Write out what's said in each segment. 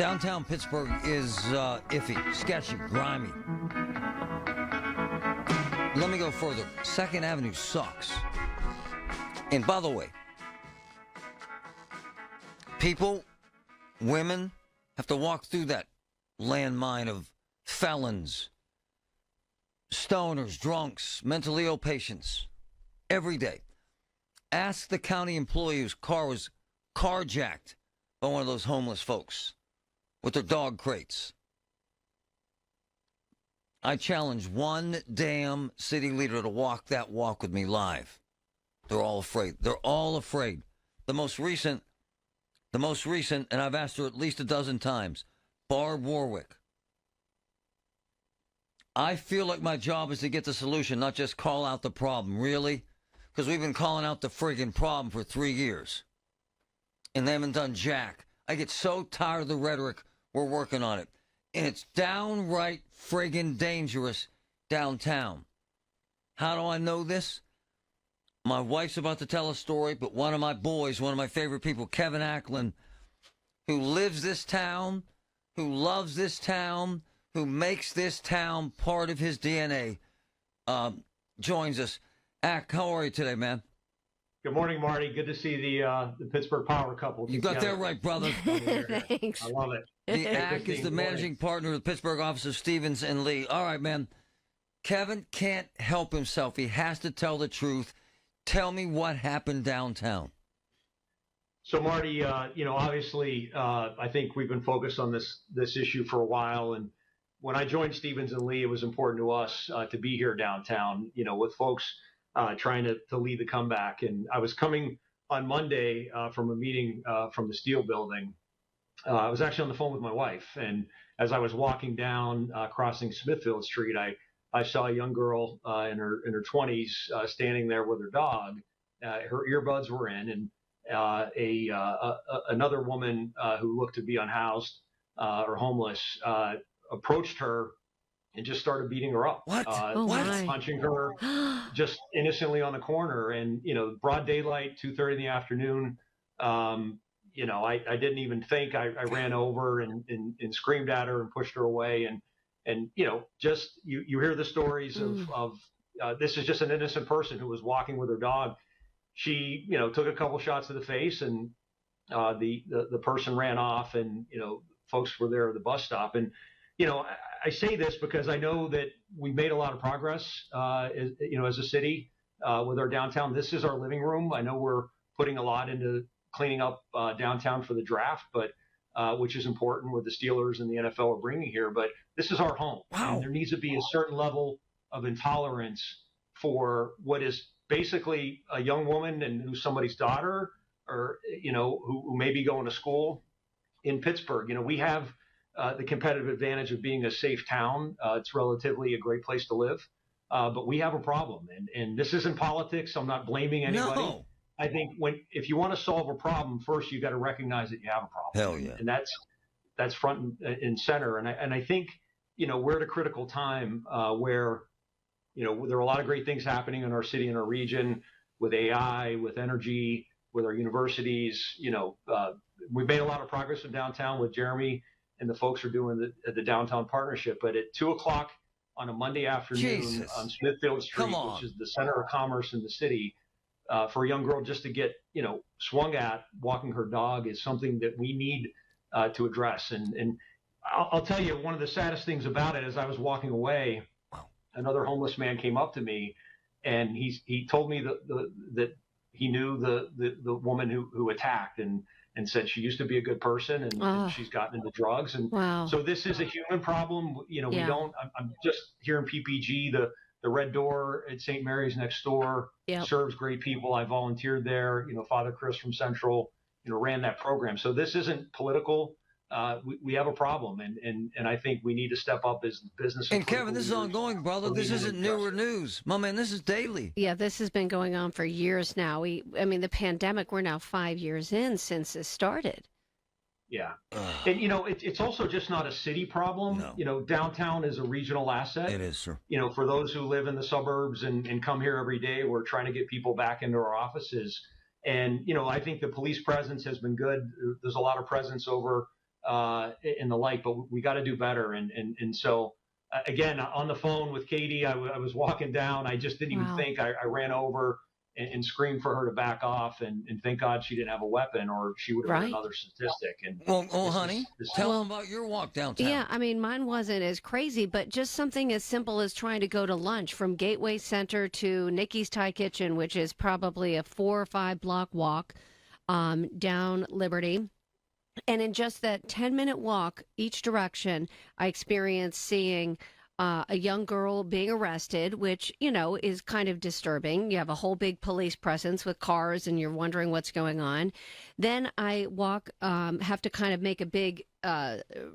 Downtown Pittsburgh is iffy, sketchy, grimy. Let me go further. 2nd Avenue sucks. And by the way, people, women, have to walk through that landmine of felons, stoners, drunks, mentally ill patients every day. Ask the county employee whose car was carjacked by one of those homeless folks with their dog crates. I challenge one damn city leader to walk that walk with me live. They're all afraid. They're all afraid. The most recent, and I've asked her at least a dozen times, Barb Warwick. I feel like my job is to get the solution, not just call out the problem. Really? Because we've been calling out the friggin' problem for 3 years. And they haven't done jack. I get so tired of the rhetoric. We're working on it. And it's downright friggin' dangerous downtown. How do I know this? My wife's about to tell a story, but one of my boys, one of my favorite people, Kevin Ackland, who lives this town, who loves this town, who makes this town part of his DNA, joins us. Ack, how are you today, man? Good morning, Marty. Good to see the Pittsburgh Power couple. You got that right, brother. Thanks. I love it. The Ack is the managing partner of the Pittsburgh office of Stevens and Lee. All right, man. Kevin can't help himself. He has to tell the truth. Tell me what happened downtown. So, Marty, obviously, I think we've been focused on this issue for a while. And when I joined Stevens and Lee, it was important to us to be here downtown, with folks trying to lead the comeback. And I was coming on Monday from a meeting from the Steel Building. I was actually on the phone with my wife. And as I was walking down, crossing Smithfield Street, I saw a young girl in her 20s standing there with her dog. Her earbuds were in, and another woman who looked to be unhoused or homeless approached her and just started beating her up. What? Punching her just innocently on the corner. And, broad daylight, 2:30 in the afternoon. I didn't even think. I ran over and screamed at her and pushed her away. And you hear the stories of this is just an innocent person who was walking with her dog. She, took a couple shots to the face, and the person ran off, and, folks were there at the bus stop. And, I say this because I know that we made a lot of progress, as a city with our downtown. This is our living room. I know we're putting a lot into cleaning up downtown for the draft, but which is important with the Steelers and the NFL are bringing here. But this is our home. Wow. And there needs to be a certain level of intolerance for what is basically a young woman and who's somebody's daughter, or, who may be going to school in Pittsburgh. We have the competitive advantage of being a safe town. It's relatively a great place to live. But we have a problem. And this isn't politics. I'm not blaming anybody. No. I think if you want to solve a problem, first you got to recognize that you have a problem. Hell yeah. And that's front and center. And I think, we're at a critical time where, there are a lot of great things happening in our city and our region with AI, with energy, with our universities. We've made a lot of progress in downtown with Jeremy and the folks are doing the downtown partnership. But at 2:00 on a Monday afternoon Jesus. on Smithfield Street, which is the center of commerce in the city, for a young girl just to get, swung at walking her dog is something that we need to address. And I'll tell you, one of the saddest things about it, as I was walking away, another homeless man came up to me, and he told me that he knew the woman who attacked and said she used to be a good person and she's gotten into drugs. And so this is a human problem. I'm just here in PPG, the Red Door at St. Mary's next door serves great people. I volunteered there. Father Chris from Central, ran that program. So this isn't political. We have a problem, and I think we need to step up as business. And Kevin, this is ongoing, brother. This isn't newer news. My man, this is daily. Yeah, this has been going on for years now. The pandemic, we're now 5 years in since this started. Yeah. And, it's also just not a city problem. No. Downtown is a regional asset. It is, sir. For those who live in the suburbs and come here every day, we're trying to get people back into our offices. And, I think the police presence has been good. There's a lot of presence over and the like, but we got to do better. And so, again, on the phone with Katie, I was walking down. I just didn't even Wow. think. I ran over and screamed for her to back off. And thank God she didn't have a weapon, or she would have Right. been another statistic. And Well, honey, tell them about your walk downtown. Yeah, I mean, mine wasn't as crazy, but just something as simple as trying to go to lunch from Gateway Center to Nikki's Thai Kitchen, which is probably a 4 or 5 block walk down Liberty. And in just that 10-minute walk each direction, I experienced seeing a young girl being arrested, which, is kind of disturbing. You have a whole big police presence with cars and you're wondering what's going on. Then I have to kind of make a big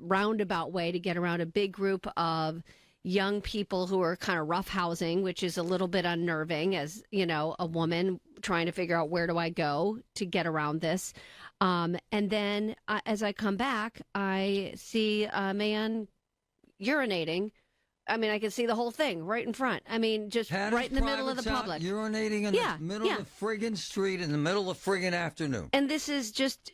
roundabout way to get around a big group of young people who are kind of roughhousing, which is a little bit unnerving as, a woman trying to figure out where do I go to get around this. And then as I come back, I see a man urinating. I mean, I can see the whole thing right in front. I mean, just Had right his in the middle of the privates out, public. urinating in the middle of the friggin' street in the middle of friggin' afternoon. And this is just,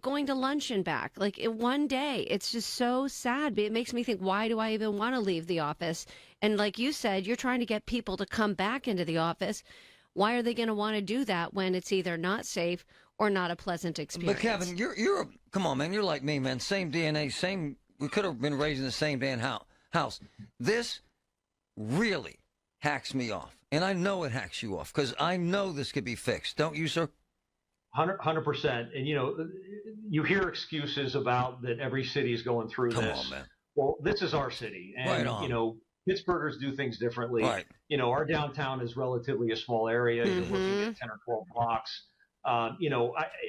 going to lunch and back. Like, in one day. It's just so sad. It makes me think, why do I even want to leave the office? And like you said, you're trying to get people to come back into the office. Why are they going to want to do that when it's either not safe or not a pleasant experience? But Kevin, you're come on, man. You're like me, man. Same DNA, same. We could have been raised in the same damn house. This really hacks me off, and I know it hacks you off because I know this could be fixed. Don't you, sir? 100%. And you hear excuses about that every city is going through Come this. on, man. Well, this is our city, and Right on. Pittsburghers do things differently. Right. Our downtown is relatively a small area. You're looking at 10 or 12 blocks.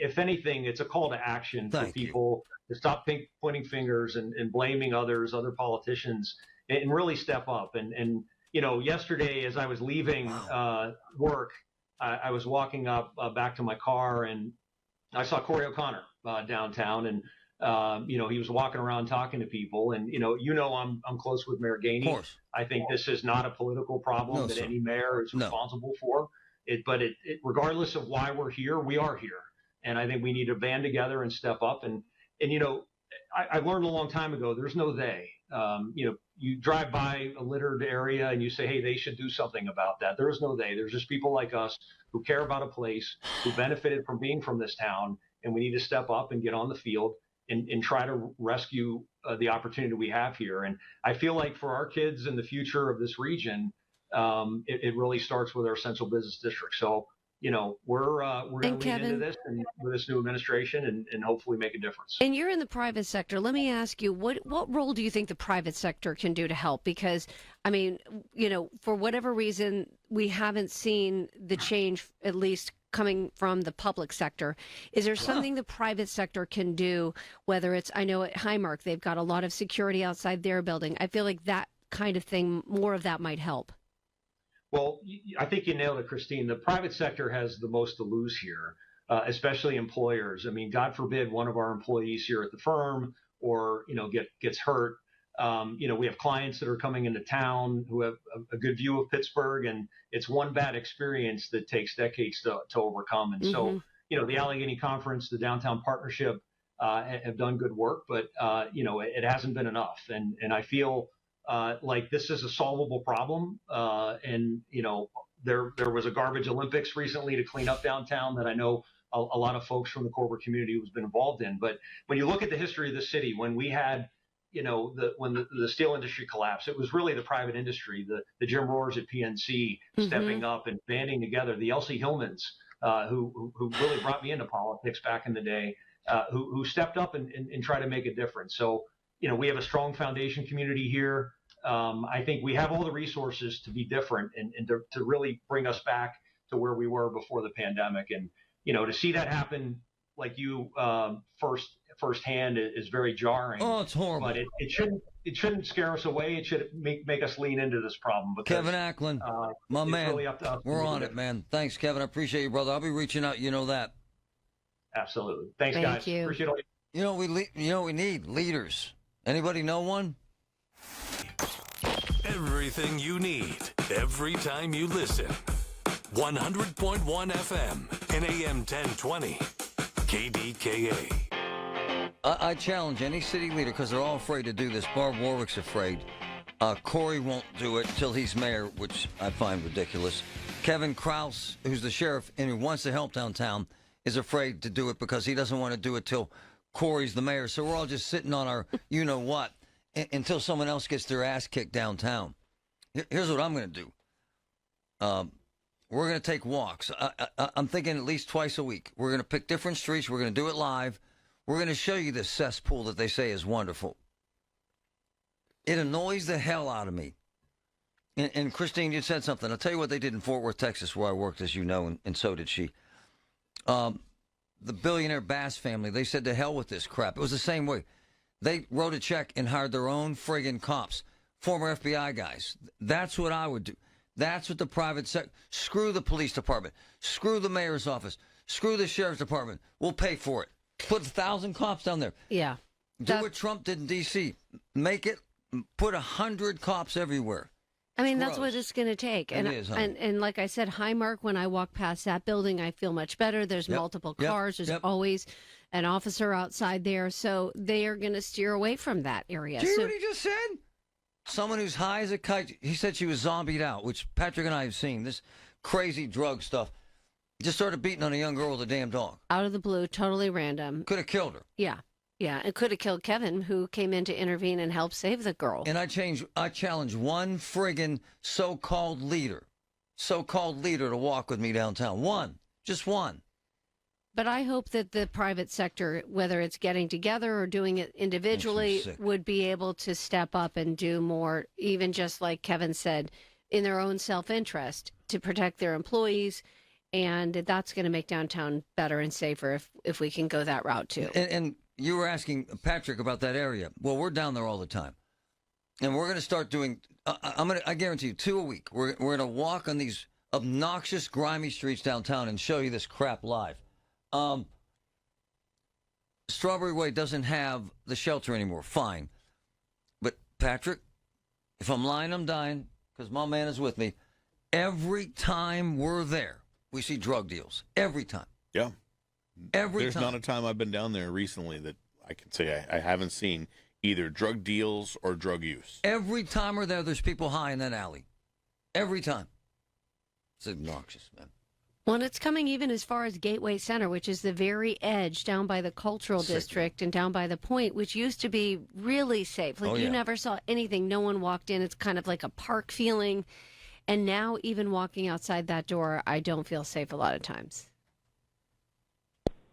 If anything, it's a call to action for people to stop pointing fingers and blaming others, other politicians, and really step up. And yesterday, as I was leaving work, I was walking up back to my car, and I saw Corey O'Connor downtown, and he was walking around talking to people, and I'm close with Mayor Gainey. Of course. I think this is not a political problem that any mayor is responsible for. But regardless of why we're here, we are here, and I think we need to band together and step up. And I learned a long time ago, there's no they. You drive by a littered area and you say, hey, they should do something about that. There is no they. There's just people like us who care about a place, who benefited from being from this town, and we need to step up and get on the field and try to rescue the opportunity we have here. And I feel like for our kids and the future of this region, it really starts with our central business district. So, we're going to lean into this and with this new administration and hopefully make a difference. And you're in the private sector. Let me ask you, what role do you think the private sector can do to help? Because, I mean, for whatever reason, we haven't seen the change, at least coming from the public sector. Is there something the private sector can do, whether it's, I know at Highmark, they've got a lot of security outside their building. I feel like that kind of thing, more of that might help. Well, I think you nailed it, Christine. The private sector has the most to lose here, especially employers. I mean, God forbid one of our employees here at the firm or, gets hurt. We have clients that are coming into town who have a good view of Pittsburgh, and it's one bad experience that takes decades to overcome. And so, the Allegheny Conference, the Downtown Partnership have done good work, but, it hasn't been enough. And I feel like this is a solvable problem. There was a garbage Olympics recently to clean up downtown that I know a lot of folks from the corporate community who's been involved in. But when you look at the history of the city, when we had, when the steel industry collapsed, it was really the private industry, the Jim Rohrs at PNC stepping up and banding together, the Elsie Hillmans, who really brought me into politics back in the day, who stepped up and tried to make a difference. So, we have a strong foundation community here. I think we have all the resources to be different and to really bring us back to where we were before the pandemic. And, to see that happen like you firsthand is very jarring. Oh, it's horrible. But it shouldn't scare us away. It should make us lean into this problem. Because, Kevin Acklin, my man, really up to us. We're on it, man. Thanks, Kevin. I appreciate you, brother. I'll be reaching out. You know that. Absolutely. Thanks, Thank guys. you. Appreciate all you. We need leaders. Anybody know one? Everything you need, every time you listen. 100.1 FM and AM 1020. KDKA. I challenge any city leader, because they're all afraid to do this. Barb Warwick's afraid. Corey won't do it till he's mayor, which I find ridiculous. Kevin Krause, who's the sheriff and who wants to help downtown, is afraid to do it because he doesn't want to do it till Corey's the mayor. So we're all just sitting on our you-know-what until someone else gets their ass kicked downtown. Here's what I'm going to do. We're going to take walks. I'm thinking at least twice a week. We're going to pick different streets. We're going to do it live. We're going to show you this cesspool that they say is wonderful. It annoys the hell out of me. And Christine, you said something. I'll tell you what they did in Fort Worth, Texas, where I worked, as you know, and so did she. The billionaire Bass family, they said to hell with this crap. It was the same way. They wrote a check and hired their own friggin' cops, former FBI guys. That's what I would do. That's what the private sector, screw the police department, screw the mayor's office, screw the sheriff's department. We'll pay for it. Put 1,000 cops down there. Yeah. Do what Trump did in D.C. Make it, put 100 cops everywhere. I mean, that's what it's going to take. It is, and like I said, Highmark, when I walk past that building, I feel much better. There's multiple cars. There's always an officer outside there. So they are going to steer away from that area. Do you hear what he just said? Someone who's high as a kite. He said she was zombied out, which Patrick and I have seen. This crazy drug stuff. Just started beating on a young girl with a damn dog. Out of the blue, totally random. Could have killed her. Yeah. Yeah, it could have killed Kevin, who came in to intervene and help save the girl. And I challenge one friggin' so-called leader to walk with me downtown. One. Just one. But I hope that the private sector, whether it's getting together or doing it individually, would be able to step up and do more, even just like Kevin said, in their own self-interest to protect their employees. And that's going to make downtown better and safer if we can go that route, too. And you were asking Patrick about that area. Well, we're down there all the time. And we're going to start doing, I guarantee you, 2 a week. We're going to walk on these obnoxious, grimy streets downtown and show you this crap live. Strawberry Way doesn't have the shelter anymore. Fine. But, Patrick, if I'm lying, I'm dying, because my man is with me. Every time we're there, we see drug deals. Every time. Yeah. There's not a time I've been down there recently that I can say I haven't seen either drug deals or drug use. Every time we're there, there's people high in that alley. Every time. It's obnoxious, man. Well, and it's coming even as far as Gateway Center, which is the very edge down by the cultural district and down by the point, which used to be really safe. Like you never saw anything. No one walked in. It's kind of like a park feeling. And now even walking outside that door, I don't feel safe a lot of times.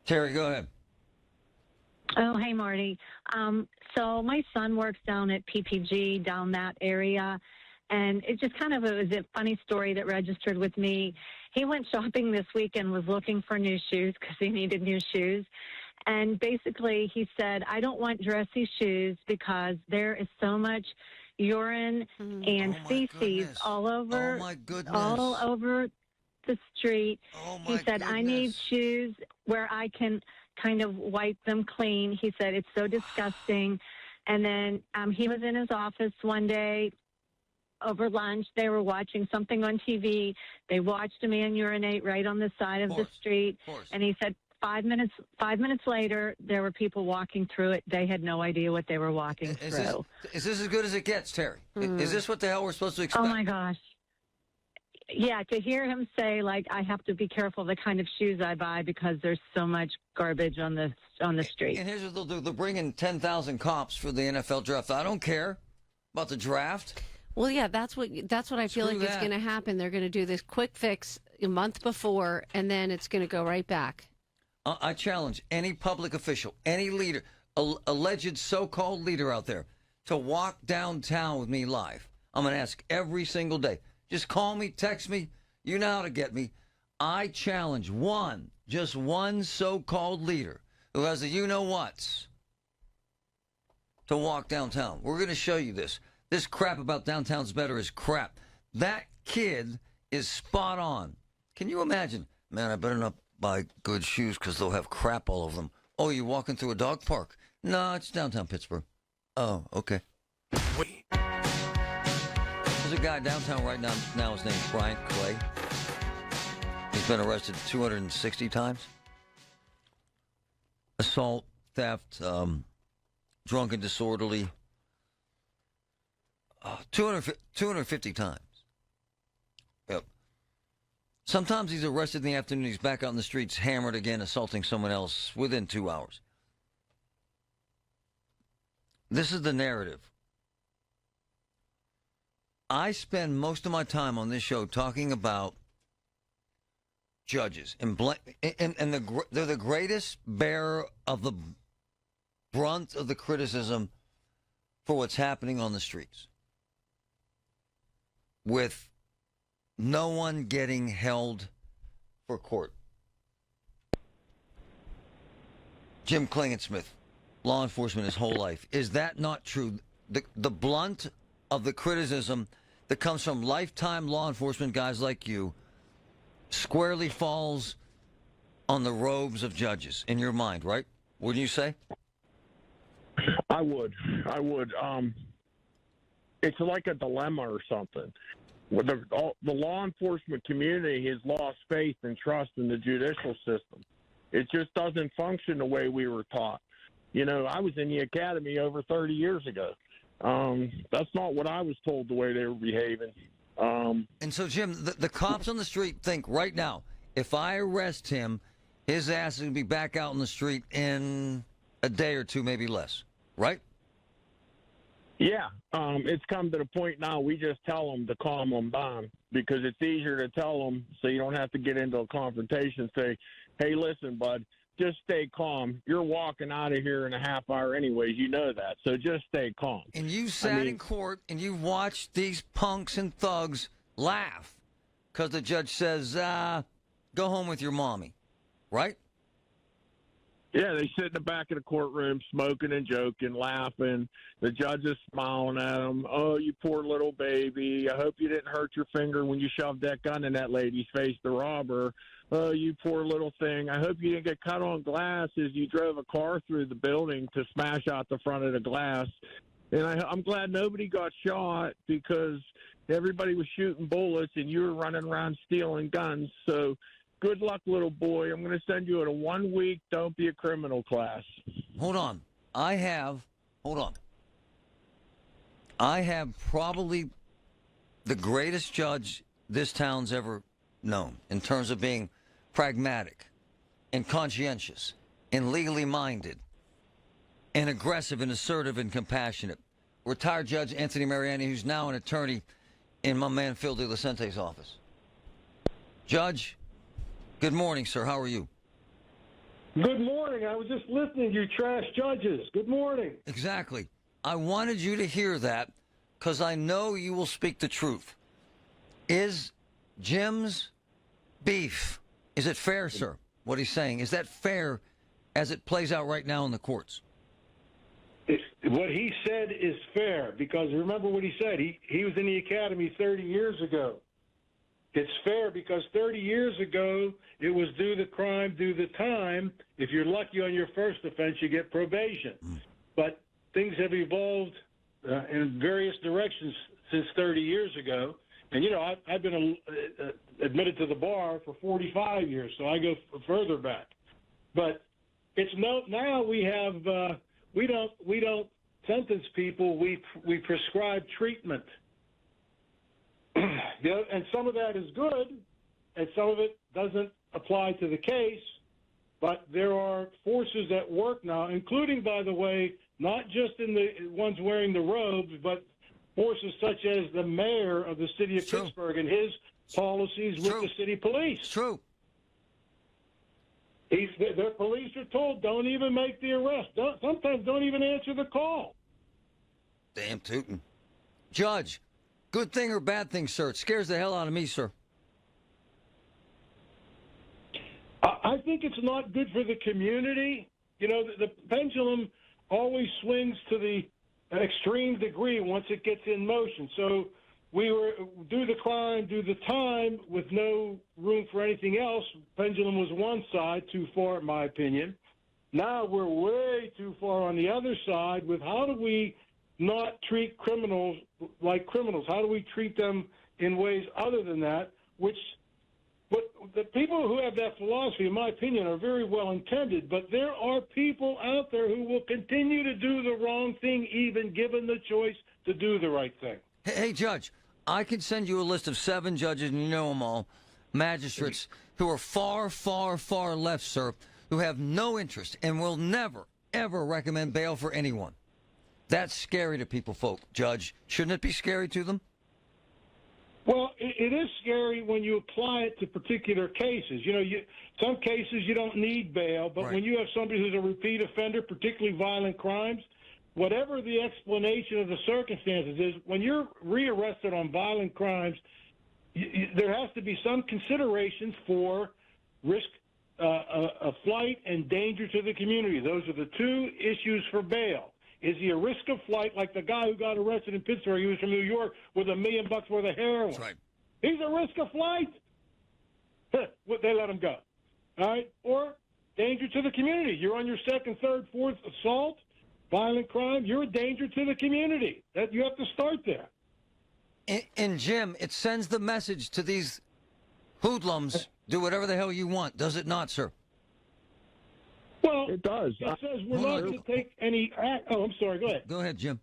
Terry, go ahead. Oh, hey, Marty. So my son works down at PPG down that area, and it just kind of was a funny story that registered with me. He went shopping this week and was looking for new shoes because he needed new shoes. And basically he said, I don't want dressy shoes because there is so much urine and feces all over, all over the street. He said, I need shoes where I can kind of wipe them clean. He said, it's so disgusting. And then he was in his office one day over lunch. They were watching something on TV. They watched a man urinate right on the side of the street. And he said 5 minutes later, there were people walking through it. They had no idea what they were walking through. Is this as good as it gets, Terry? Is this what the hell we're supposed to expect? Oh, my gosh. Yeah, to hear him say, like, I have to be careful the kind of shoes I buy because there's so much garbage on the street. And here's what they'll do. They'll bring in 10,000 cops for the NFL draft. I don't care about the draft. Well, yeah, that's what I feel like is going to happen. They're going to do this quick fix a month before, and then it's going to go right back. I challenge any public official, any leader, alleged so-called leader out there, to walk downtown with me live. I'm going to ask every single day. Just call me, text me. You know how to get me. I challenge just one so-called leader who has a you-know-whats to walk downtown. We're going to show you this. This crap about downtown's better is crap. That kid is spot on. Can you imagine? Man, I better not buy good shoes because they'll have crap all over them. Oh, you're walking through a dog park? No, it's downtown Pittsburgh. Oh, okay. Wait. There's a guy downtown right now. His name's Bryant Clay. He's been arrested 260 times. Assault, theft, drunk and disorderly, 250 times. Yep. Sometimes he's arrested in the afternoon. He's back out in the streets, hammered again, assaulting someone else within 2 hours. This is the narrative. I spend most of my time on this show talking about judges, and they're the greatest bearer of the brunt of the criticism for what's happening on the streets, with no one getting held for court. Jim Klingensmith, law enforcement his whole life. Is that not true? The blunt of the criticism that comes from lifetime law enforcement guys like you squarely falls on the robes of judges, in your mind, right? Wouldn't you say? I would. It's like a dilemma or something. The law enforcement community has lost faith and trust in the judicial system. It just doesn't function the way we were taught. You know, I was in the academy over 30 years ago. That's not what I was told the way they were behaving. And so, Jim, the cops on the street think right now, if I arrest him, his ass is going to be back out on the street in a day or two, maybe less, right? Yeah, it's come to the point now we just tell them to calm them down because it's easier to tell them so you don't have to get into a confrontation. Say, hey, listen, bud, just stay calm. You're walking out of here in a half hour anyways. You know that. So just stay calm. And you sat in court and you watched these punks and thugs laugh because the judge says, go home with your mommy, right? Yeah, they sit in the back of the courtroom smoking and joking, laughing. The judge is smiling at them. Oh, you poor little baby. I hope you didn't hurt your finger when you shoved that gun in that lady's face to rob her. Oh, you poor little thing. I hope you didn't get cut on glass as you drove a car through the building to smash out the front of the glass. And I'm glad nobody got shot because everybody was shooting bullets and you were running around stealing guns. So good luck, little boy. I'm going to send you in a 1 week don't be a criminal class. Hold on. I have probably the greatest judge this town's ever known in terms of being pragmatic and conscientious and legally minded and aggressive and assertive and compassionate. Retired Judge Anthony Mariani, who's now an attorney in my man Phil De La Sente's office. Judge, good morning, sir. How are you? Good morning. I was just listening to you trash judges. Good morning. Exactly. I wanted you to hear that because I know you will speak the truth. Is Jim's beef, is it fair, sir, what he's saying? Is that fair as it plays out right now in the courts? What he said is fair because remember what he said. He was in the academy 30 years ago. It's fair because 30 years ago, it was do the crime, do the time. If you're lucky on your first offense, you get probation. But things have evolved in various directions since 30 years ago. And, you know, I've been admitted to the bar for 45 years, so I go further back. But it's now we have we don't sentence people. We prescribe treatment. And some of that is good, and some of it doesn't apply to the case. But there are forces at work now, including, by the way, not just in the ones wearing the robes, but forces such as the mayor of the city of Pittsburgh and his policies with the city police. It's true. Their police are told, don't even make the arrest. Sometimes don't even answer the call. Damn tootin'. Judge, good thing or bad thing, sir? It scares the hell out of me, sir. I think it's not good for the community. You know, the pendulum always swings to the extreme degree once it gets in motion. So we do the crime, do the time with no room for anything else. Pendulum was one side, too far, in my opinion. Now we're way too far on the other side with how do we not treat criminals like criminals? How do we treat them in ways other than that, which But the people who have that philosophy, in my opinion, are very well intended. But there are people out there who will continue to do the wrong thing, even given the choice to do the right thing. Hey, Judge, I can send you a list of 7 judges, and you know them all, magistrates, who are far, far, far left, sir, who have no interest and will never, ever recommend bail for anyone. That's scary to people, folk. Judge, shouldn't it be scary to them? Well, it is scary when you apply it to particular cases. You know, some cases you don't need bail, but Right. when you have somebody who's a repeat offender, particularly violent crimes, whatever the explanation of the circumstances is, when you're rearrested on violent crimes, there has to be some considerations for risk of flight and danger to the community. Those are the 2 issues for bail. Is he a risk of flight, like the guy who got arrested in Pittsburgh? He was from New York with $1 million worth of heroin. That's right. He's a risk of flight. They let him go. All right? Or danger to the community. You're on your 2nd, 3rd, 4th assault, violent crime. You're a danger to the community. You have to start there. And Jim, it sends the message to these hoodlums, do whatever the hell you want, does it not, sir? Well, It does. it says we're Hold not on. going to take any act. Oh, I'm sorry. Go ahead. Go ahead, Jim.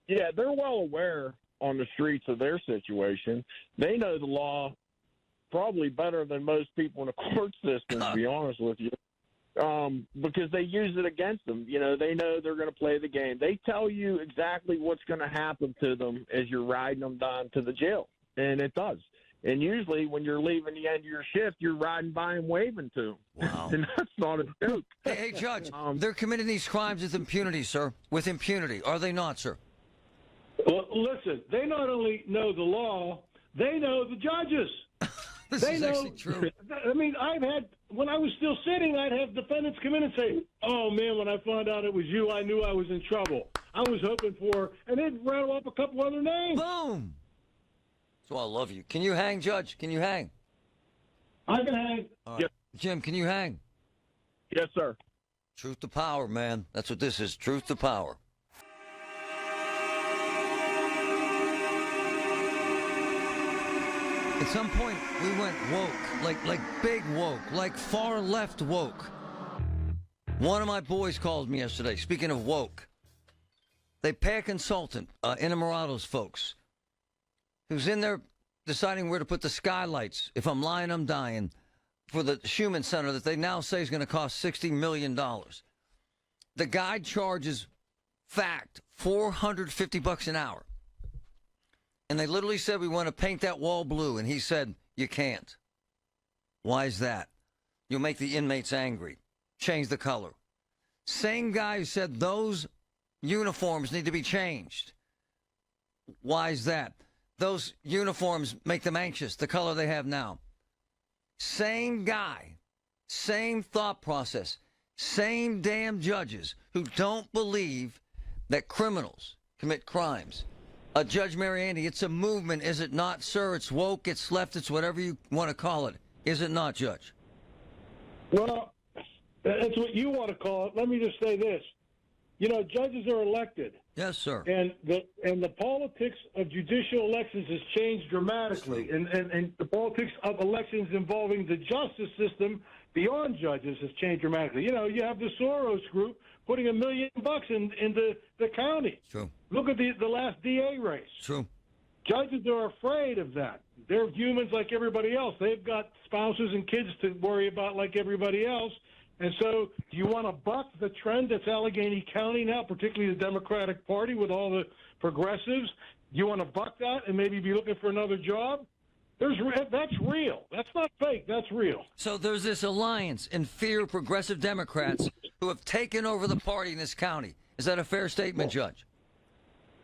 Yeah, they're well aware on the streets of their situation. They know the law probably better than most people in the court system, to be honest with you, because they use it against them. You know, they know they're going to play the game. They tell you exactly what's going to happen to them as you're riding them down to the jail, and it does. And usually when you're leaving the end of your shift, you're riding by and waving to them. Wow. And that's not a joke. Hey, Judge, they're committing these crimes with impunity, sir. With impunity. Are they not, sir? Well, listen, they not only know the law, they know the judges. This They is know. actually true. I mean, when I was still sitting, I'd have defendants come in and say, "Oh man, when I found out it was you, I knew I was in trouble. I was hoping for," and they'd rattle off a couple other names. Boom. That's why I love you. Can you hang, Judge? Can you hang? I can hang. All right. Jim, can you hang? Yes, sir. Truth to power, man. That's what this is. Truth to power. At some point, we went woke, like big woke, like far left woke. One of my boys called me yesterday, speaking of woke. They pay a consultant, Inamorado's folks, who's in there deciding where to put the skylights. If I'm lying, I'm dying. For the Schumann Center that they now say is going to cost $60 million. The guy charges, fact, $450 an hour. And they literally said, we want to paint that wall blue. And he said, you can't. Why is that? You'll make the inmates angry. Change the color. Same guy who said those uniforms need to be changed. Why is that? Those uniforms make them anxious, the color they have now. Same guy, same thought process, same damn judges who don't believe that criminals commit crimes. Judge Mariani, it's a movement, is it not, sir? It's woke, it's left, it's whatever you want to call it. Is it not, Judge? Well, that's what you want to call it. Let me just say this. You know, judges are elected. Yes, sir. And the politics of judicial elections has changed dramatically. And the politics of elections involving the justice system beyond judges has changed dramatically. You know, you have the Soros group putting $1 million into the county. True. Look at the last DA race. True. Judges are afraid of that. They're humans like everybody else. They've got spouses and kids to worry about like everybody else. And so do you want to buck the trend that's Allegheny County now, particularly the Democratic Party with all the progressives? Do you want to buck that and maybe be looking for another job? That's real. That's not fake. That's real. So there's this alliance in fear of progressive Democrats who have taken over the party in this county. Is that a fair statement, Judge?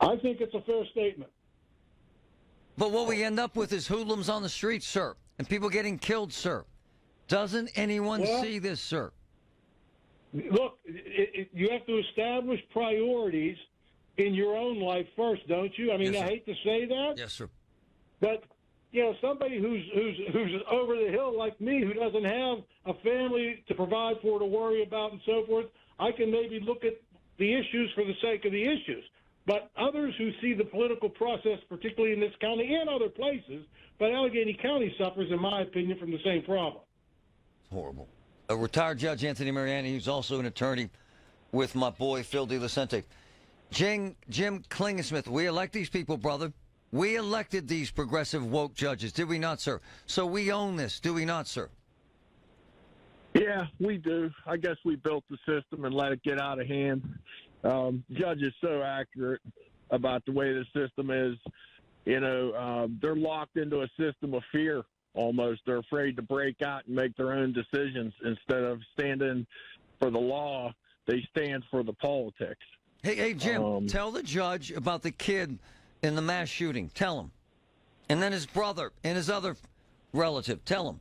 I think it's a fair statement. But what we end up with is hoodlums on the streets, sir, and people getting killed, sir. Doesn't anyone see this, sir? Look, you have to establish priorities in your own life first, don't you? I mean, Yes, I sir. hate to say that, Yes, sir. but you know, somebody who's over the hill like me, who doesn't have a family to provide for, to worry about, and so forth, I can maybe look at the issues for the sake of the issues. But others who see the political process, particularly in this county and other places, but Allegheny County suffers, in my opinion, from the same problem. Horrible. A retired Judge Anthony Mariani, who's also an attorney with my boy Phil DeLucente. Jim Klingesmith, we elect these people, brother. We elected these progressive woke judges, did we not, sir? So we own this, do we not, sir? Yeah, we do. I guess we built the system and let it get out of hand. Judge is so accurate about the way the system is. They're locked into a system of fear almost. They're afraid to break out and make their own decisions. Instead of standing for the law, they stand for the politics. Hey, Jim, tell the judge about the kid in the mass shooting. Tell him. And then his brother and his other relative. Tell him.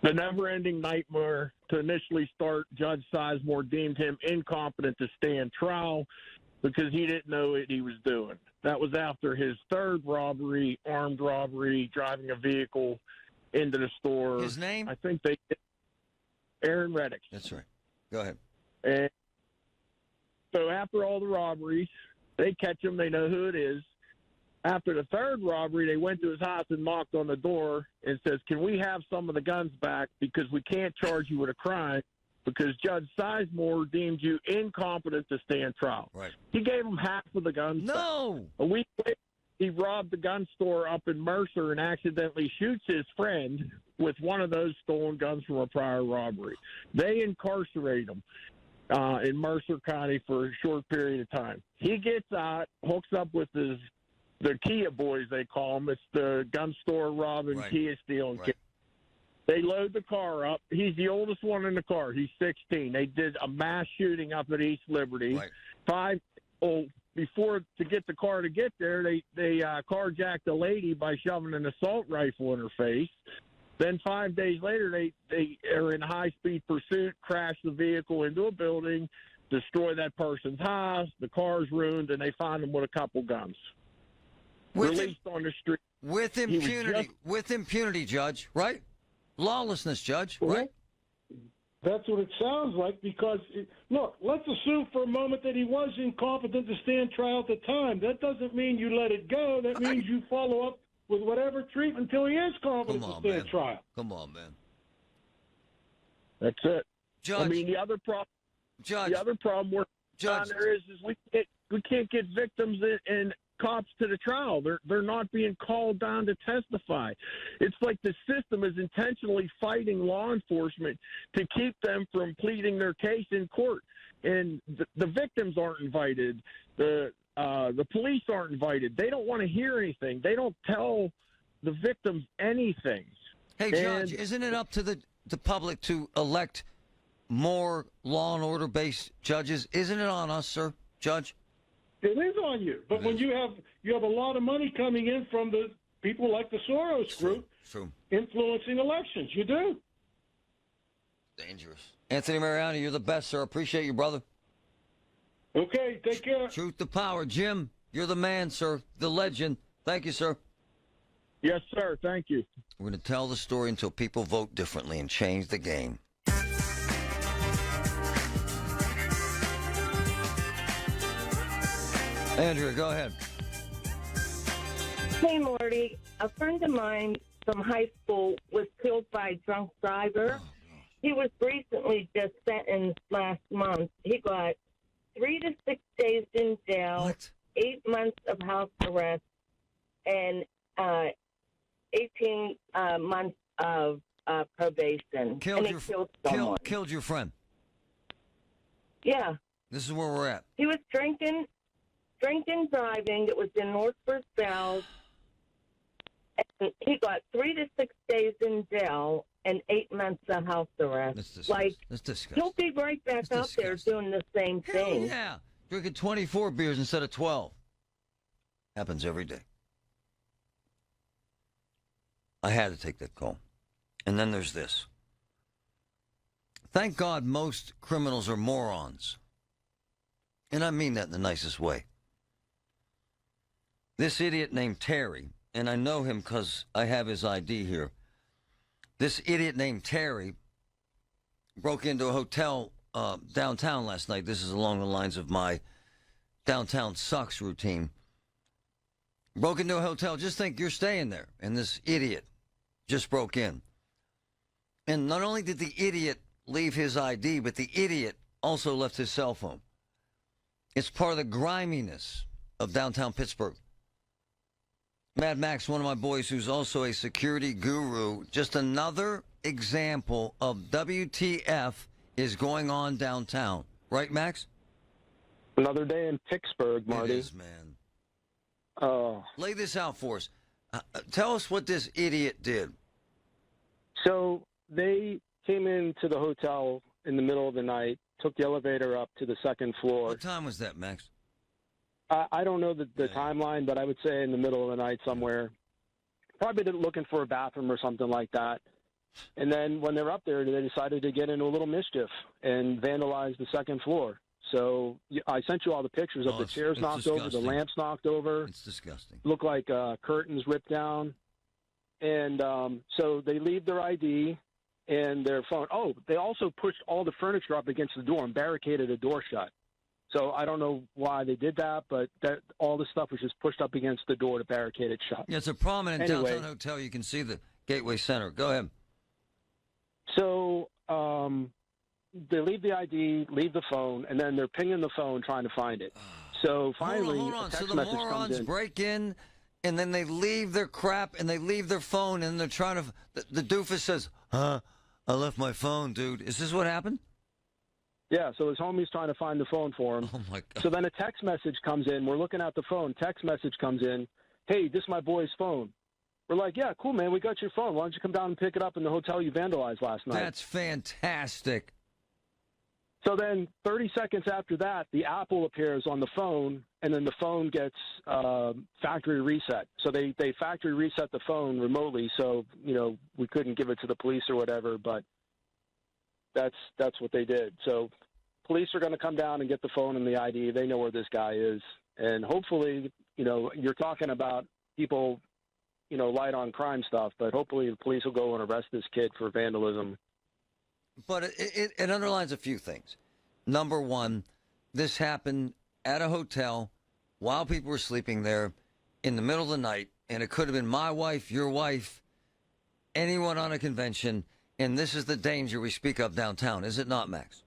The never-ending nightmare to initially start, Judge Sizemore deemed him incompetent to stand trial because he didn't know what he was doing. That was after his third robbery, armed robbery, driving a vehicle into the store. His name? I think Aaron Reddick. That's right. Go ahead. And so after all the robberies, they catch him. They know who it is. After the third robbery, they went to his house and knocked on the door and says, "Can we have some of the guns back because we can't charge you with a crime because Judge Sizemore deemed you incompetent to stand trial." Right. He gave him half of the guns No. back. A week later, he robbed the gun store up in Mercer and accidentally shoots his friend with one of those stolen guns from a prior robbery. They incarcerate him in Mercer County for a short period of time. He gets out, hooks up with the Kia boys, they call them. It's the gun store robbing, Right. Kia stealing Right. kids. They load the car up. He's the oldest one in the car. He's 16. They did a mass shooting up at East Liberty. Right. Before to get the car to get there, they carjacked a lady by shoving an assault rifle in her face. Then 5 days later, they are in high-speed pursuit, crash the vehicle into a building, destroy that person's house, the car's ruined, and they find them with a couple guns. Released on the street. With impunity, Judge, right? Lawlessness, Judge, right? That's what it sounds like because, look, let's assume for a moment that he was incompetent to stand trial at the time. That doesn't mean you let it go. That means you follow up with whatever treatment until he is competent to stand trial. Come on, man. That's it. Judge. I mean, the other problem we're on there is we can't get victims and cops to the trial. They're not being called down to testify. It's like the system is intentionally fighting law enforcement to keep them from pleading their case in court. And the victims aren't invited. The police aren't invited. They don't want to hear anything. They don't tell the victims anything. Hey, Judge, isn't it up to the public to elect more law and order based judges? Isn't it on us, sir, Judge? It is on you. But when you have a lot of money coming in from the people like the Soros group influencing elections, you do. Dangerous. Anthony Mariani, you're the best, sir. Appreciate you, brother. Okay, take care. Truth to power. Jim, you're the man, sir. The legend. Thank you, sir. Yes, sir. Thank you. We're going to tell the story until people vote differently and change the game. Andrea, go ahead. Hey, Marty. A friend of mine from high school was killed by a drunk driver. He was recently just sentenced last month. He got 3 to 6 days in jail, 8 months of house arrest, and 18 months of probation. Killed your friend. Yeah. This is where we're at. He was drinking, driving. It was in North South. And he got 3 to 6 days in jail and 8 months of house arrest. That's disgusting. He'll be right back out there doing the same thing. Yeah. Drinking 24 beers instead of 12. Happens every day. I had to take that call. And then there's this. Thank God most criminals are morons. And I mean that in the nicest way. This idiot named Terry, and I know him because I have his ID here. This idiot named Terry broke into a hotel downtown last night. This is along the lines of my downtown sucks routine. Broke into a hotel. Just think you're staying there, and this idiot just broke in. And not only did the idiot leave his ID, but the idiot also left his cell phone. It's part of the griminess of downtown Pittsburgh. Mad Max, one of my boys who's also a security guru, just another example of WTF is going on downtown. Right, Max? Another day in Pittsburgh, Marty. It is, man. Oh. Lay this out for us. Tell us what this idiot did. So they came into the hotel in the middle of the night, took the elevator up to the second floor. What time was that, Max? I don't know the timeline, but I would say in the middle of the night somewhere. Probably looking for a bathroom or something like that. And then when they were up there, they decided to get into a little mischief and vandalize the second floor. So I sent you all the pictures of the chairs knocked over, the lamps knocked over. It's disgusting. Looked like curtains ripped down. And so they leave their ID and their phone. Oh, they also pushed all the furniture up against the door and barricaded the door shut. So I don't know why they did that, but all the stuff was just pushed up against the door to barricade it shut. Yeah, it's a prominent downtown hotel. You can see the Gateway Center. Go ahead. So they leave the ID, leave the phone, and then they're pinging the phone trying to find it. So finally, hold on. a text So the message morons comes in. break in, and then they leave their crap, and they leave their phone, and they're trying to. The doofus says, "Huh? I left my phone, dude." Is this what happened? Yeah, so his homie's trying to find the phone for him. Oh, my God. So then a text message comes in. We're looking at the phone. Text message comes in. Hey, this is my boy's phone. We're like, yeah, cool, man. We got your phone. Why don't you come down and pick it up in the hotel you vandalized last night? That's fantastic. So then 30 seconds after that, the Apple appears on the phone, and then the phone gets factory reset. So they factory reset the phone remotely, so, we couldn't give it to the police or whatever, but that's what they did. So police are going to come down and get the phone and the ID. They know where this guy is. And hopefully, you're talking about people, light on crime stuff, but hopefully the police will go and arrest this kid for vandalism. But it underlines a few things. Number one, this happened at a hotel while people were sleeping there in the middle of the night, and it could have been my wife, your wife, anyone on a convention, and this is the danger we speak of downtown, is it not, Max?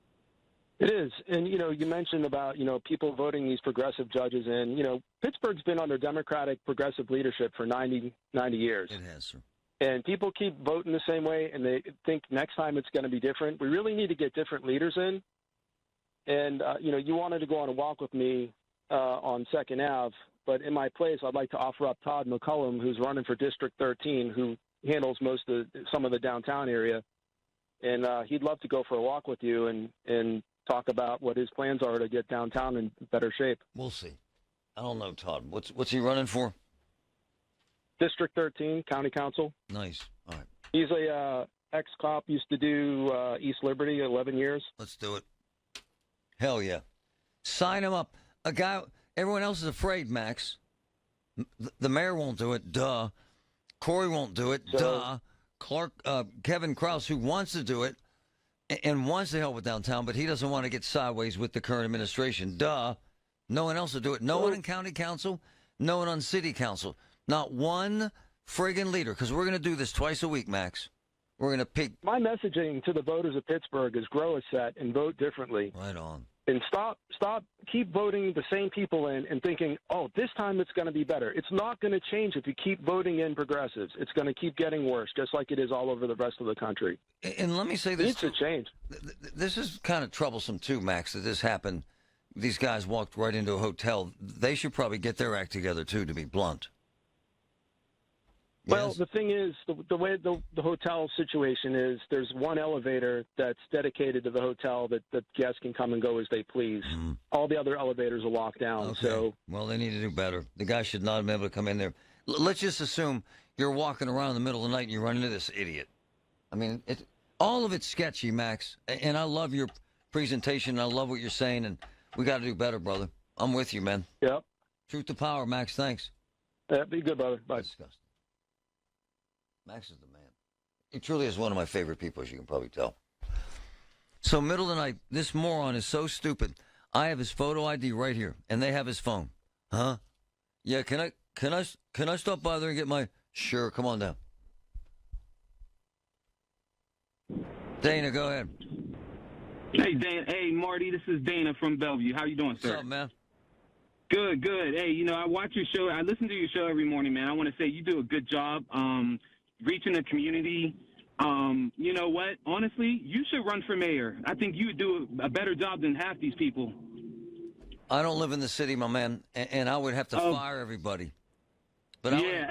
It is. And, you mentioned about, people voting these progressive judges in. Pittsburgh's been under Democratic progressive leadership for 90 years. It has, sir. And people keep voting the same way, and they think next time it's going to be different. We really need to get different leaders in. And, you wanted to go on a walk with me on 2nd Ave, but in my place, I'd like to offer up Todd McCullum, who's running for District 13, who handles some of the downtown area. And he'd love to go for a walk with you and talk about what his plans are to get downtown in better shape. We'll see. I don't know, Todd. What's he running for? District 13, County Council. Nice. All right. He's a ex-cop, used to do East Liberty, 11 years. Let's do it. Hell yeah. Sign him up. A guy, everyone else is afraid, Max. The mayor won't do it. Duh. Corey won't do it. Duh. Kevin Krause, who wants to do it and wants to help with downtown, but he doesn't want to get sideways with the current administration. Duh. No one else will do it. No one in county council. No one on city council. Not one friggin' leader, because we're going to do this twice a week, Max. We're going to pick. My messaging to the voters of Pittsburgh is grow a set and vote differently. Right on. And keep voting the same people in and thinking, oh, this time it's going to be better. It's not going to change if you keep voting in progressives. It's going to keep getting worse, just like it is all over the rest of the country. And let me say this. It needs to change. This is kind of troublesome, too, Max, that this happened. These guys walked right into a hotel. They should probably get their act together, too, to be blunt. Well, Yes? the thing is, the way the hotel situation is, there's one elevator that's dedicated to the hotel that guests can come and go as they please. Mm-hmm. All the other elevators are locked down. Okay. So, well, they need to do better. The guy should not have been able to come in there. Let's just assume you're walking around in the middle of the night and you run into this idiot. I mean, all of it's sketchy, Max. And I love your presentation. I love what you're saying. And we got to do better, brother. I'm with you, man. Yep. Truth to power, Max. Thanks. Be good, brother. Bye. Disgusting. Max is the man. He truly is one of my favorite people, as you can probably tell. So middle of the night, this moron is so stupid. I have his photo ID right here, and they have his phone. Huh? Yeah, can I stop by there and get my... Sure, come on down. Dana, go ahead. Hey, Dan. Hey, Marty, this is Dana from Bellevue. How you doing, sir? What's up, man? Good, good. Hey, I watch your show. I listen to your show every morning, man. I want to say you do a good job reaching the community. You know what? Honestly, you should run for mayor. I think you would do a better job than half these people. I don't live in the city, my man, and I would have to fire everybody. But yeah.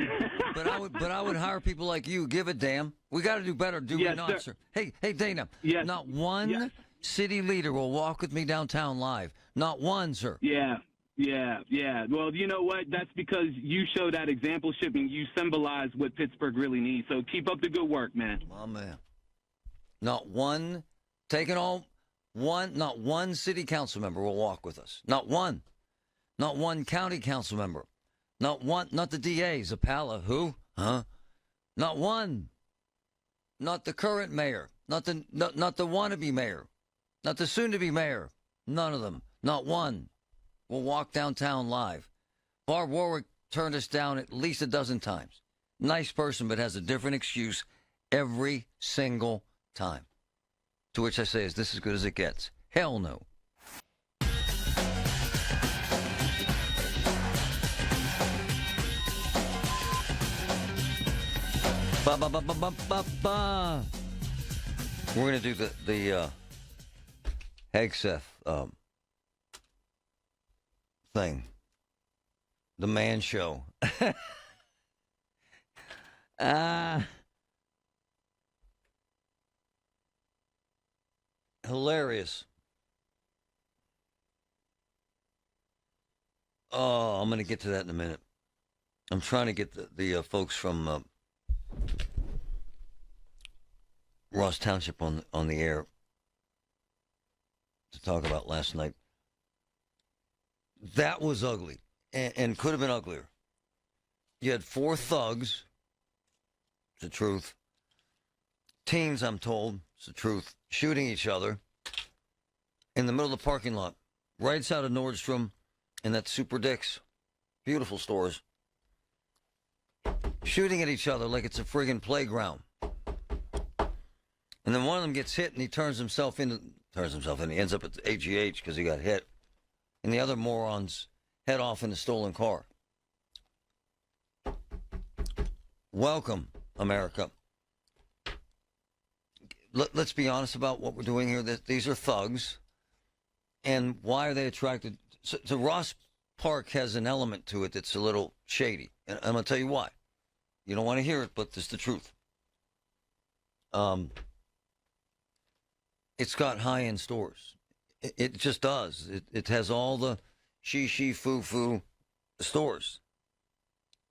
I would hire people like you. Give a damn. We got to do better, do we not, sir? Hey, Dana. Yes. Not one city leader will walk with me downtown live. Not one, sir. Yeah. Well, you know what? That's because you show that exampleship and you symbolize what Pittsburgh really needs. So keep up the good work, man. My man. Not one, not one city council member will walk with us. Not one. Not one county council member. Not one, not the DA, Zappala, who? Huh? Not one. Not the current mayor. Not the wannabe mayor. Not the soon-to-be mayor. None of them. Not one will walk downtown live. Barb Warwick turned us down at least a dozen times. Nice person, but has a different excuse every single time. To which I say, is this as good as it gets? Hell no. Ba ba ba ba ba ba ba. We're gonna do the Hegseth thing, the man show. Hilarious. Oh, I'm gonna get to that in a minute. I'm trying to get the folks from Ross Township on the air to talk about last night. That was ugly, and could have been uglier. You had 4 thugs, it's the truth. Teens, I'm told, it's the truth, shooting each other in the middle of the parking lot, right outside of Nordstrom and that Super Dick's. Beautiful stores. Shooting at each other like it's a friggin' playground. And then one of them gets hit and he turns himself in. He ends up at the AGH because he got hit. And the other morons head off in a stolen car. Welcome, America. Let's be honest about what we're doing here. These are thugs. And why are they attracted? So Ross Park has an element to it that's a little shady. And I'm going to tell you why. You don't want to hear it, but it's the truth. It's got high-end stores. It just does. It has all the she, foo stores.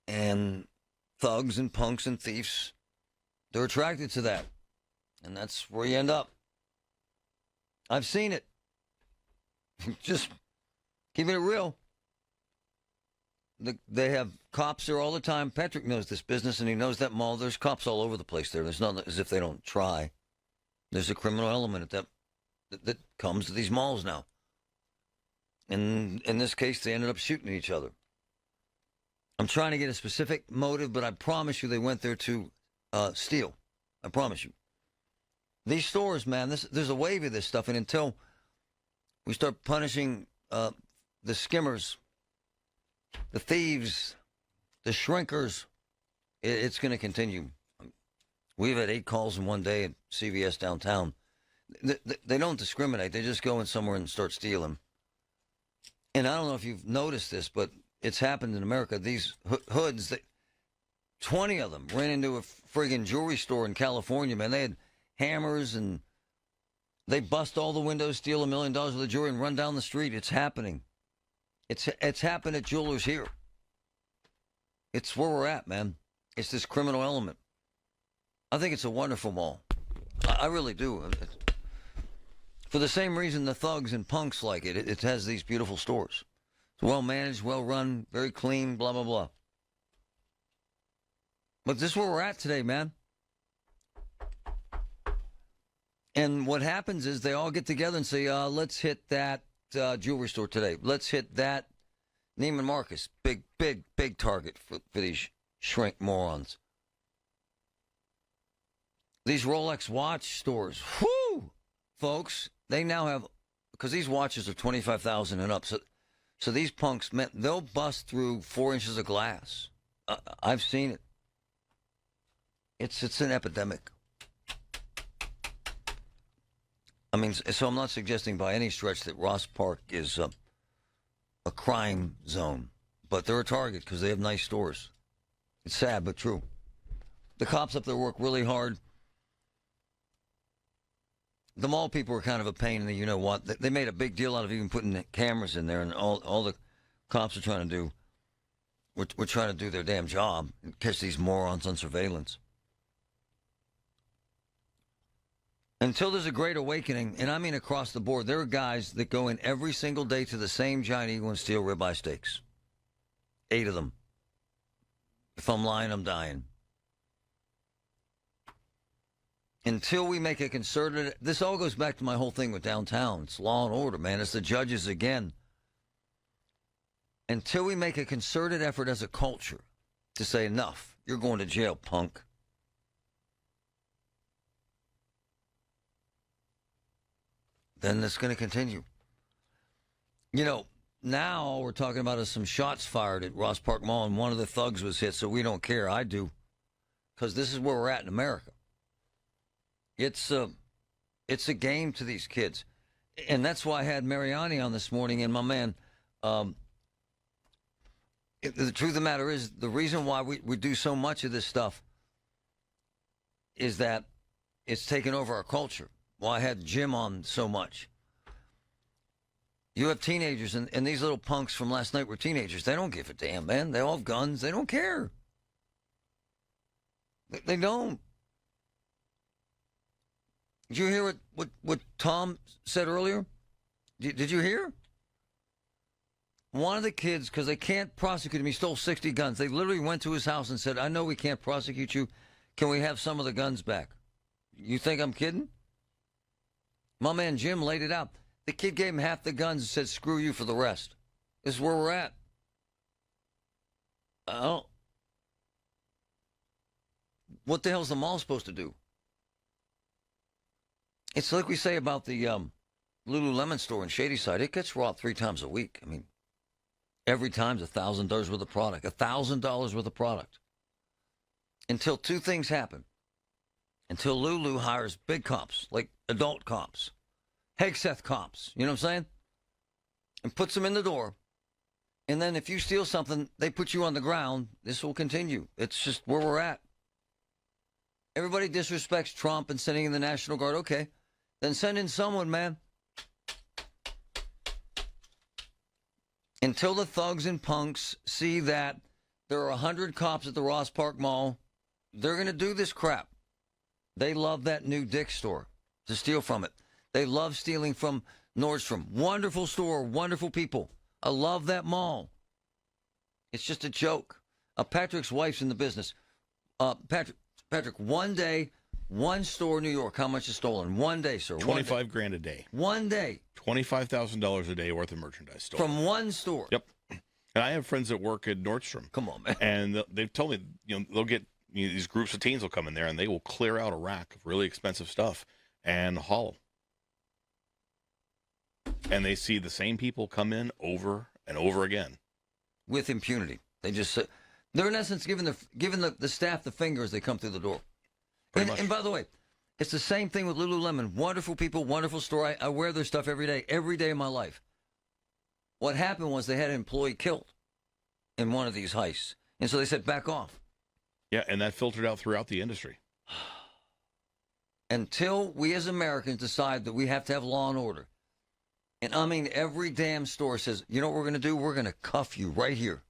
And thugs and punks and thieves, they're attracted to that. And that's where you end up. I've seen it. Just keeping it real. They have cops there all the time. Patrick knows this business, and he knows that mall. There's cops all over the place there. There's not as if they don't try. There's a criminal element at that comes to these malls now. And in this case, they ended up shooting at each other. I'm trying to get a specific motive, but I promise you they went there to steal. I promise you. These stores, man, there's a wave of this stuff, and until we start punishing the skimmers, the thieves, the shrinkers, it's going to continue. We've had 8 calls in one day at CVS downtown. They don't discriminate. They just go in somewhere and start stealing. And I don't know if you've noticed this, but it's happened in America. These hoods, 20 of them ran into a friggin' jewelry store in California, man. They had hammers, and they bust all the windows, steal $1 million worth of jewelry, and run down the street. It's happening. It's happened at jewelers here. It's where we're at, man. It's this criminal element. I think it's a wonderful mall. I really do. For the same reason the thugs and punks like it. It has these beautiful stores. It's well managed, well run, very clean, blah, blah, blah. But this is where we're at today, man. And what happens is they all get together and say, let's hit that jewelry store today. Let's hit that. Neiman Marcus, big target for these shrink morons. These Rolex watch stores, whoo, folks, they now have, because these watches are $25,000 and up, so these punks, they'll bust through 4 inches of glass. I've seen it. It's an epidemic. I mean, so I'm not suggesting by any stretch that Ross Park is a crime zone, but they're a target because they have nice stores. It's sad, but true. The cops up there work really hard. The mall people are kind of a pain in the you-know-what. They made a big deal out of even putting the cameras in there, and all the cops are trying to do, we're trying to do their damn job and catch these morons on surveillance. Until there's a great awakening, and I mean across the board, there are guys that go in every single day to the same Giant Eagle and steal ribeye steaks. 8 of them. If I'm lying, I'm dying. Until we make a concerted... This all goes back to my whole thing with downtown. It's law and order, man. It's the judges again. Until we make a concerted effort as a culture to say, enough, you're going to jail, punk. Then it's going to continue. You know, now we're talking about some shots fired at Ross Park Mall, and one of the thugs was hit, so we don't care. I do. Because this is where we're at in America. It's a game to these kids. And that's why I had Mariani on this morning, and my man, the truth of the matter is, the reason why we do so much of this stuff is that it's taken over our culture. Well, I had Jim on so much. You have teenagers, and these little punks from last night were teenagers. They don't give a damn, man. They all have guns. They don't care. They don't. Did you hear what Tom said earlier? Did you hear? One of the kids, because they can't prosecute him, he stole 60 guns. They literally went to his house and said, I know we can't prosecute you. Can we have some of the guns back? You think I'm kidding? My man Jim laid it out. The kid gave him half the guns and said, screw you for the rest. This is where we're at. Oh. What the hell's the mall supposed to do? It's like we say about the Lululemon store in Shadyside. It gets robbed 3 times a week. I mean, every time's $1,000 worth of product. $1,000 worth of product. Until 2 things happen. Until Lulu hires big cops, like adult cops, Hegseth cops, you know what I'm saying? And puts them in the door. And then if you steal something, they put you on the ground. This will continue. It's just where we're at. Everybody disrespects Trump and sending in the National Guard. Okay, then send in someone, man. Until the thugs and punks see that there are 100 cops at the Ross Park Mall, they're going to do this crap. They love that new Dick's store to steal from it. They love stealing from Nordstrom. Wonderful store, wonderful people. I love that mall. It's just a joke. Patrick's wife's in the business. Patrick, one day, one store in New York, how much is stolen? One day, sir. $25,000 a day. One day. $25,000 a day worth of merchandise stolen. From one store. Yep. And I have friends that work at Nordstrom. Come on, man. And they've told me, they'll get, these groups of teens will come in there and they will clear out a rack of really expensive stuff and haul them. And they see the same people come in over and over again. With impunity. They just they're in essence giving the staff the finger as they come through the door. And by the way, it's the same thing with Lululemon. Wonderful people, wonderful store. I wear their stuff every day of my life. What happened was they had an employee killed in one of these heists. And so they said, back off. Yeah, and that filtered out throughout the industry. Until we as Americans decide that we have to have law and order. And I mean, every damn store says, you know what we're going to do? We're going to cuff you right here.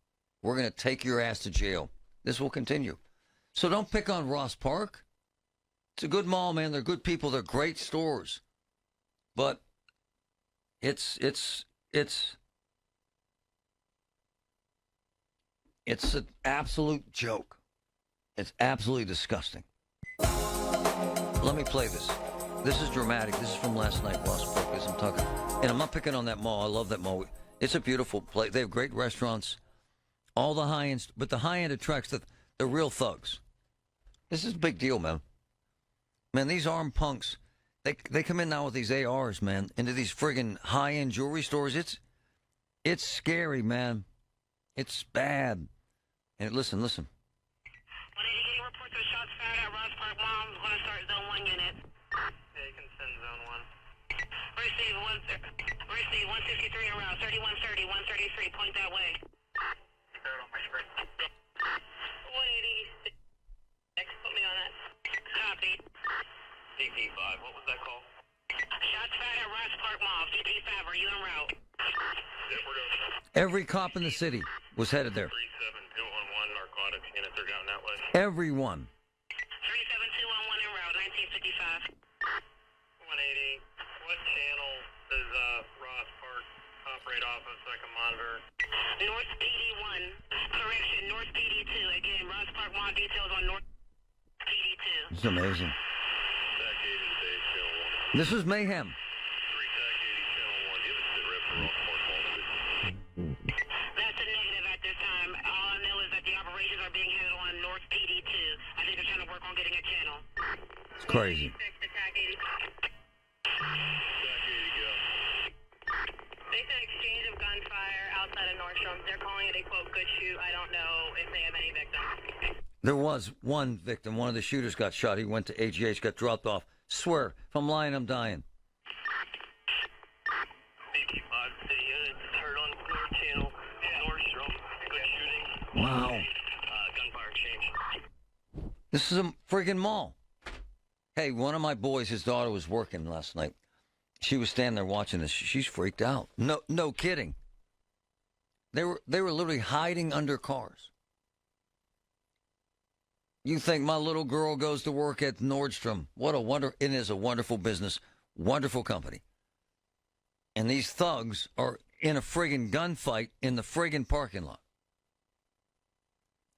We're going to take your ass to jail. This will continue. So don't pick on Ross Park. It's a good mall, man. They're good people. They're great stores. But it's an absolute joke. It's absolutely disgusting. Let me play this. This is dramatic. This is from last night, Ross Park, as I'm talking. And I'm not picking on that mall. I love that mall. It's a beautiful place. They have great restaurants, all the high-end, but the high-end attracts the real thugs. This is a big deal, man. Man, these armed punks, they come in now with these ARs, man, into these friggin' high-end jewelry stores. It's scary, man. It's bad. And listen. 180 getting reports of shots fired at Ross Park Mall. I'm going to start zone 1 unit. Yeah, you can send zone 1. Receive 163 en route, 3130, 133, point that way. Third on my screen. 180. Put me on that. Copy. DP5, what was that call? Shots fired at Ross Park Mall. DP5, are you en route? Yeah, we're going. Every cop in the city was headed there. 37211 narcotics units are down that way. Everyone. 37211 en route, 1955. 180. What channel does Ross Park operate off of so I can monitor? North PD1. Correction, North PD2. Again, Ross Park Mall details on North PD2. It's amazing. This was mayhem. That's a negative at this time. All I know is that the operations are being handled on North PD2. I think they're trying to work on getting a channel. It's crazy. They said exchange of gunfire outside of Nordstrom. They're calling it a, quote, good shoot. I don't know if they have any victims. There was one victim. One of the shooters got shot. He went to AGH, got dropped off. Swear, if I'm lying, I'm dying. Heard on North Channel, Nordstrom. Good shooting. Wow. Gunfire exchange. This is a friggin' mall. Hey, one of my boys, his daughter was working last night. She was standing there watching this. She's freaked out. No kidding. They were literally hiding under cars. You think my little girl goes to work at Nordstrom. It is a wonderful business, wonderful company. And these thugs are in a friggin' gunfight in the friggin' parking lot.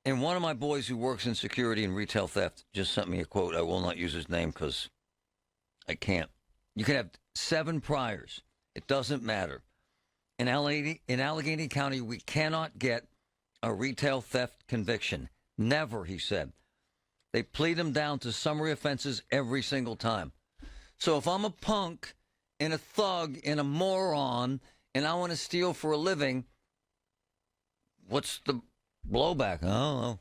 And one of my boys who works in security and retail theft just sent me a quote. I will not use his name because I can't. You can have 7 priors. It doesn't matter. In Allegheny County, we cannot get a retail theft conviction. Never, he said. They plead them down to summary offenses every single time. So if I'm a punk and a thug and a moron and I want to steal for a living, what's the blowback? I don't know.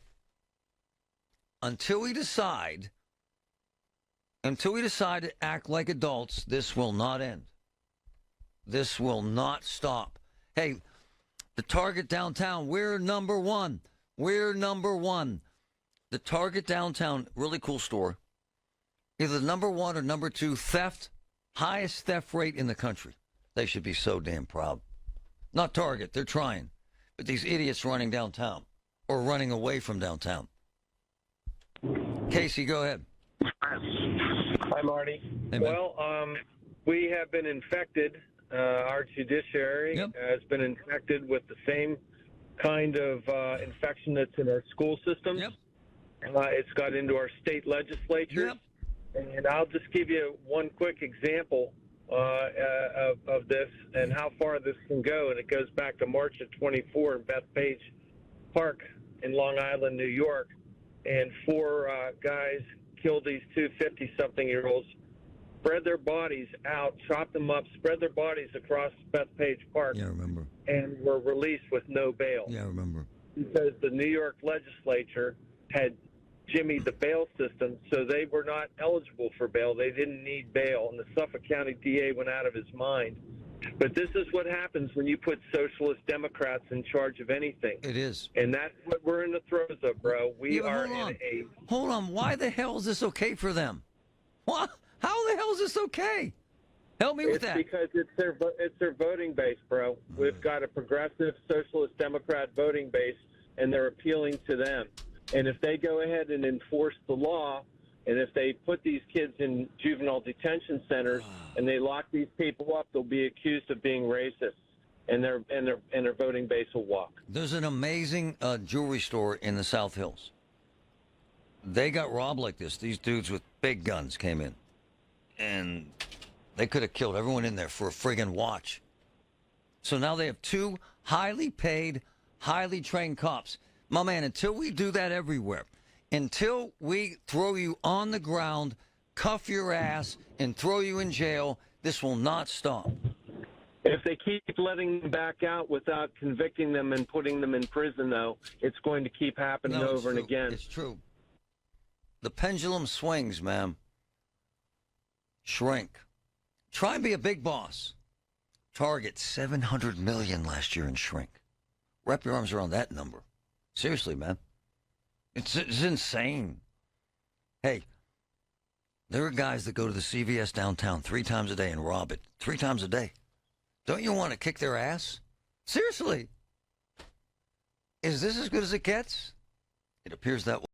Until we decide to act like adults, this will not end. This will not stop. Hey, the Target downtown, we're number 1. We're number 1. The Target downtown, really cool store. Either number 1 or number 2 theft, highest theft rate in the country. They should be so damn proud. Not Target, they're trying. But these idiots running downtown or running away from downtown. Casey, go ahead. Hi, Marty. Hey, well, we have been infected. Our judiciary has been infected with the same kind of infection that's in our school systems. It's got into our state legislatures. And I'll just give you one quick example of this and how far this can go. And it goes back to March of 24 in Bethpage Park in Long Island, New York. And 4 guys killed these 2 50-something-year-olds, spread their bodies out, chopped them up, spread their bodies across Bethpage Park. Yeah, I remember. And were released with no bail. Yeah, I remember. Because the New York legislature had jimmied the bail system, so they were not eligible for bail. They didn't need bail, and the Suffolk County DA went out of his mind. But this is what happens when you put socialist Democrats in charge of anything. It is. And that's what we're in the throes of, bro. We are in a... Hold on. Why the hell is this okay for them? What? How the hell is this okay? Help me with that. Because it's their voting base, bro. We've got a progressive socialist Democrat voting base, and they're appealing to them. And if they go ahead and enforce the law, and if they put these kids in juvenile detention centers and they lock these people up, they'll be accused of being racist, and their voting base will walk. There's an amazing jewelry store in the South Hills. They got robbed like this. These dudes with big guns came in, And they could have killed everyone in there for a friggin' watch. So now they have 2 highly paid, highly trained cops. My man, until we do that everywhere, until we throw you on the ground, cuff your ass, and throw you in jail, this will not stop. If they keep letting them back out without convicting them and putting them in prison, though, it's going to keep happening over and again. It's true. The pendulum swings, ma'am. Shrink. Try and be a big boss. Target $700 million last year in shrink. Wrap your arms around that number. Seriously, man. It's insane. Hey, there are guys that go to the CVS downtown 3 times a day and rob it. 3 times a day. Don't you want to kick their ass? Seriously. Is this as good as it gets? It appears that way.